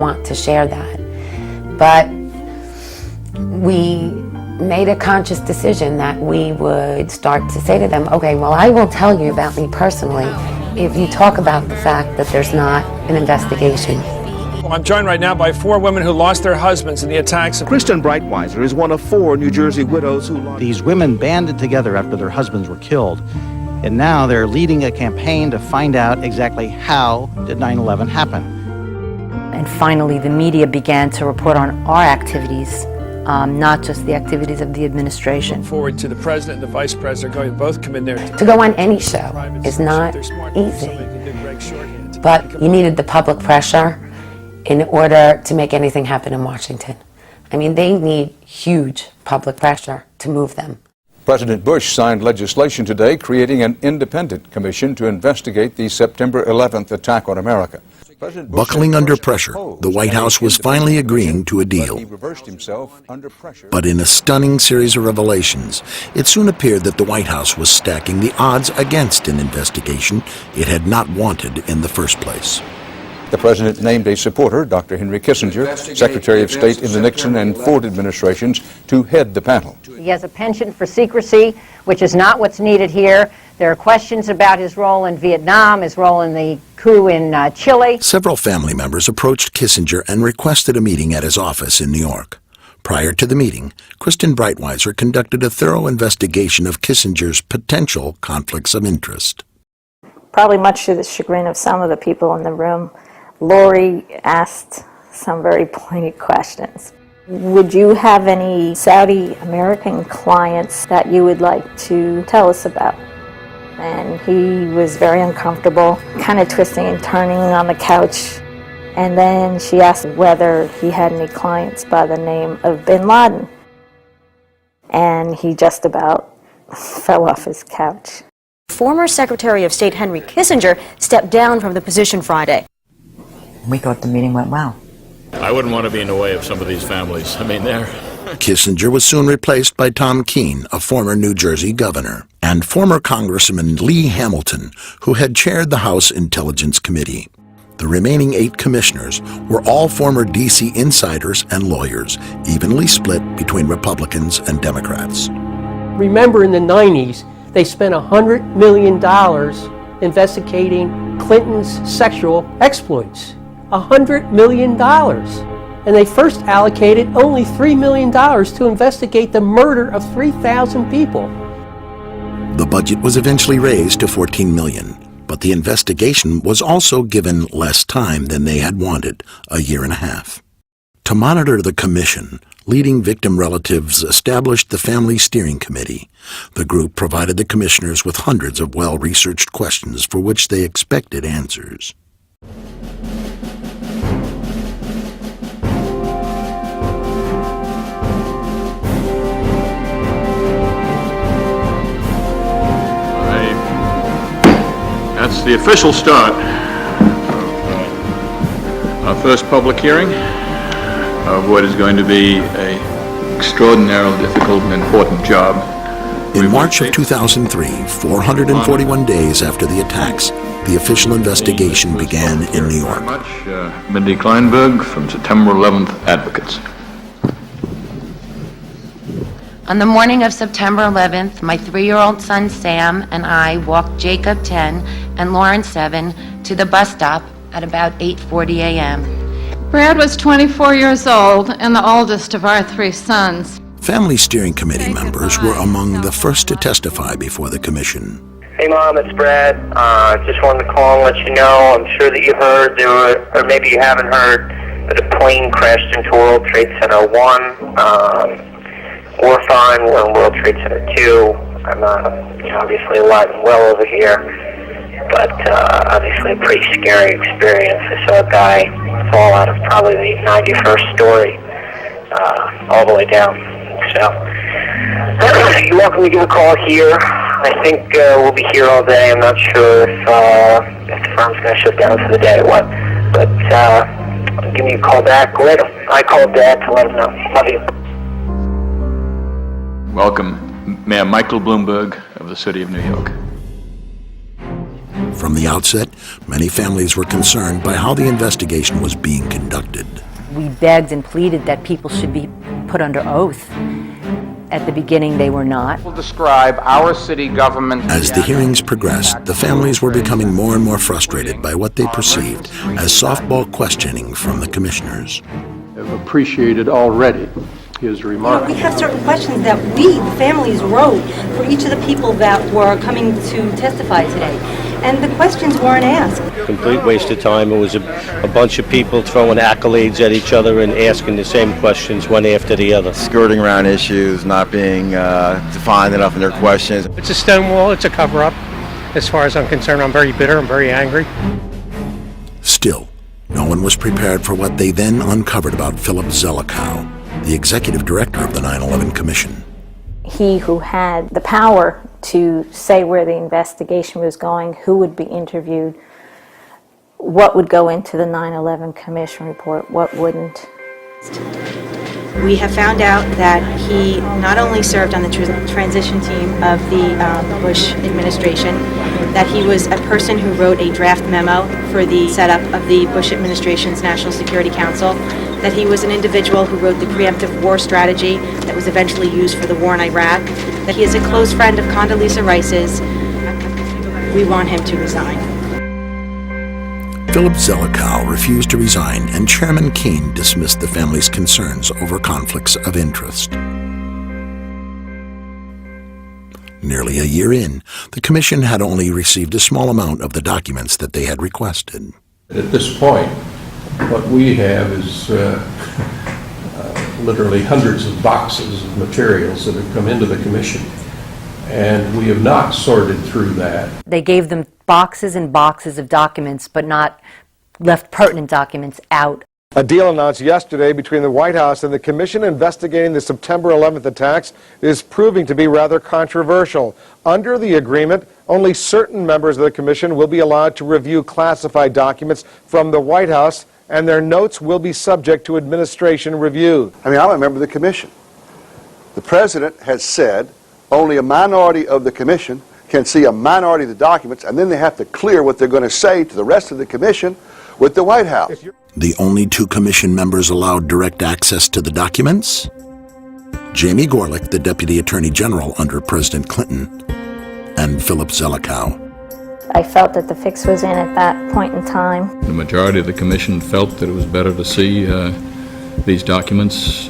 want to share that. But we made a conscious decision that we would start to say to them, okay, well, I will tell you about me personally if you talk about the fact that there's not an investigation. Well, I'm joined right now by 4 women who lost their husbands in the attacks. Kristen Breitweiser is one of 4 New Jersey widows who lost. These women banded together after their husbands were killed, and now they're leading a campaign to find out exactly how did 9/11 happen. And finally, the media began to report on our activities, not just the activities of the administration. Look forward to the president and the vice president going to both come in there. To go on any show is not easy, but you needed the public pressure in order to make anything happen in Washington. I mean, they need huge public pressure to move them. President Bush signed legislation today creating an independent commission to investigate the September 11th attack on America. Buckling under pressure, the White House was finally agreeing to a deal. But in a stunning series of revelations, it soon appeared that the White House was stacking the odds against an investigation it had not wanted in the first place. The president named a supporter, Dr. Henry Kissinger, Secretary of State in the Nixon and Ford administrations, to head the panel. He has a penchant for secrecy, which is not what's needed here. There are questions about his role in Vietnam, his role in the coup in Chile. Several family members approached Kissinger and requested a meeting at his office in New York. Prior to the meeting, Kristen Breitweiser conducted a thorough investigation of Kissinger's potential conflicts of interest. Probably much to the chagrin of some of the people in the room, Lori asked some very pointed questions. Would you have any Saudi American clients that you would like to tell us about? And he was very uncomfortable, kind of twisting and turning on the couch. And then she asked whether he had any clients by the name of Bin Laden. And he just about fell off his couch. Former Secretary of State Henry Kissinger stepped down from the position Friday. We thought the meeting went well. I wouldn't want to be in the way of some of these families. I mean, they're... Kissinger was soon replaced by Tom Keene, a former New Jersey governor, and former Congressman Lee Hamilton, who had chaired the House Intelligence Committee. The remaining 8 commissioners were all former D.C. insiders and lawyers, evenly split between Republicans and Democrats. Remember, in the 90s, they spent $100 million investigating Clinton's sexual exploits. $100 million. And they first allocated only $3 million to investigate the murder of 3,000 people. The budget was eventually raised to $14 million, but the investigation was also given less time than they had wanted, a year and a half. To monitor the commission, leading victim relatives established the Family Steering Committee. The group provided the commissioners with hundreds of well-researched questions for which they expected answers. That's the official start of our first public hearing of what is going to be an extraordinarily difficult and important job. In March of 2003, 441 days after the attacks, the official investigation began in New York. Mindy Kleinberg from September 11th Advocates. On the morning of September 11th, my 3-year-old son Sam and I walked Jacob 10 and Lauren 7 to the bus stop at about 8:40 a.m. Brad was 24 years old and the oldest of our 3 sons. Family Steering Committee members were among the first to testify before the commission. Hey Mom, it's Brad. Just wanted to call and let you know, I'm sure that you heard, or maybe you haven't heard, but a plane crashed into World Trade Center 1. We're fine, we're in World Trade Center 2. I'm obviously alive and well over here, but obviously a pretty scary experience. I saw a guy fall out of probably the 91st story, all the way down. So, you're welcome to give a call here. I think we'll be here all day. I'm not sure if the firm's going to shut down for the day or what, but give me a call back later. I called Dad to let him know. Love you. Welcome, Mayor Michael Bloomberg of the City of New York. From the outset, many families were concerned by how the investigation was being conducted. We begged and pleaded that people should be put under oath. At the beginning, they were not. We'll describe our city government. As the hearings progressed, the families were becoming more and more frustrated by what they perceived as softball questioning from the commissioners. I've appreciated already his remarks. We have certain questions that we, the families, wrote for each of the people that were coming to testify today. And the questions weren't asked. Complete waste of time. It was a bunch of people throwing accolades at each other and asking the same questions one after the other. Skirting around issues, not being defined enough in their questions. It's a stonewall, it's a cover-up. As far as I'm concerned, I'm very bitter, I'm very angry. Still, no one was prepared for what they then uncovered about Philip Zelikow, the executive director of the 9/11 Commission. He who had the power to say where the investigation was going, who would be interviewed, what would go into the 9/11 Commission report, what wouldn't. We have found out that he not only served on the transition team of the Bush administration, that he was a person who wrote a draft memo for the setup of the Bush administration's National Security Council, that he was an individual who wrote the preemptive war strategy that was eventually used for the war in Iraq, that he is a close friend of Condoleezza Rice's. We want him to resign. Philip Zelikow refused to resign, and Chairman Keene dismissed the family's concerns over conflicts of interest. Nearly a year in, the commission had only received a small amount of the documents that they had requested. At this point, what we have is literally hundreds of boxes of materials that have come into the commission, and we have not sorted through that. They gave them boxes and boxes of documents, but not left pertinent documents out. A deal announced yesterday between the White House and the commission investigating the September 11th attacks is proving to be rather controversial. Under the agreement, only certain members of the commission will be allowed to review classified documents from the White House, and their notes will be subject to administration review. I mean, I'm a member of the commission. The president has said only a minority of the commission can see a minority of the documents, and then they have to clear what they're going to say to the rest of the commission with the White House. The only two commission members allowed direct access to the documents? Jamie Gorelick, the Deputy Attorney General under President Clinton, and Philip Zelikow. I felt that the fix was in at that point in time. The majority of the commission felt that it was better to see these documents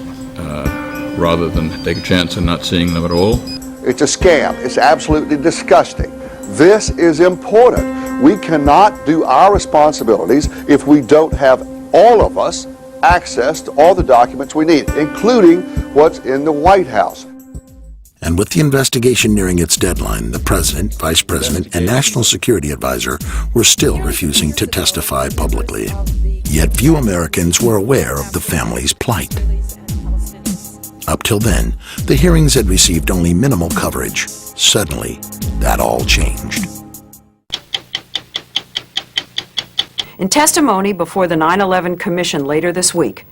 rather than take a chance of not seeing them at all. It's a scam. It's absolutely disgusting. This is important. We cannot do our responsibilities if we don't have all of us access to all the documents we need, including what's in the White House. And with the investigation nearing its deadline, the President, Vice President, and National Security Advisor were still refusing to testify publicly. Yet few Americans were aware of the family's plight. Up till then, the hearings had received only minimal coverage. Suddenly, that all changed. In testimony before the 9/11 Commission later this week,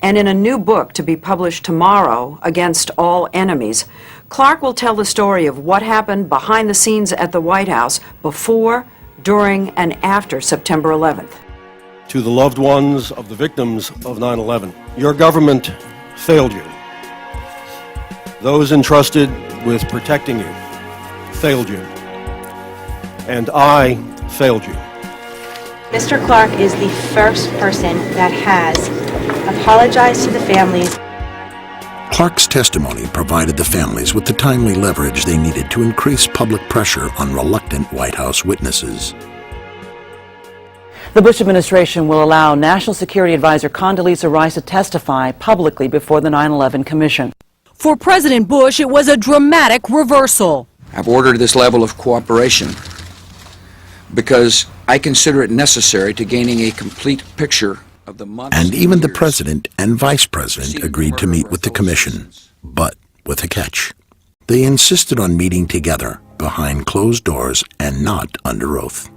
and in a new book to be published tomorrow, Against All Enemies, Clark will tell the story of what happened behind the scenes at the White House before, during, and after September 11th. To the loved ones of the victims of 9/11, your government failed you. Those entrusted with protecting you failed you. And I failed you. Mr. Clark is the first person that has apologized to the families. Clark's testimony provided the families with the timely leverage they needed to increase public pressure on reluctant White House witnesses. The Bush administration will allow National Security Advisor Condoleezza Rice to testify publicly before the 9/11 Commission. For President Bush, it was a dramatic reversal. I've ordered this level of cooperation because I consider it necessary to gaining a complete picture of the months And even the President and Vice President agreed to meet with the Commission, but with a catch. They insisted on meeting together behind closed doors and not under oath.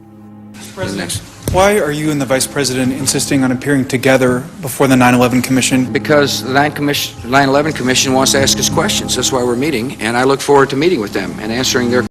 President, why are you and the Vice President insisting on appearing together before the 9/11 Commission? Because the 9/11 Commission wants to ask us questions. That's why we're meeting, and I look forward to meeting with them and answering their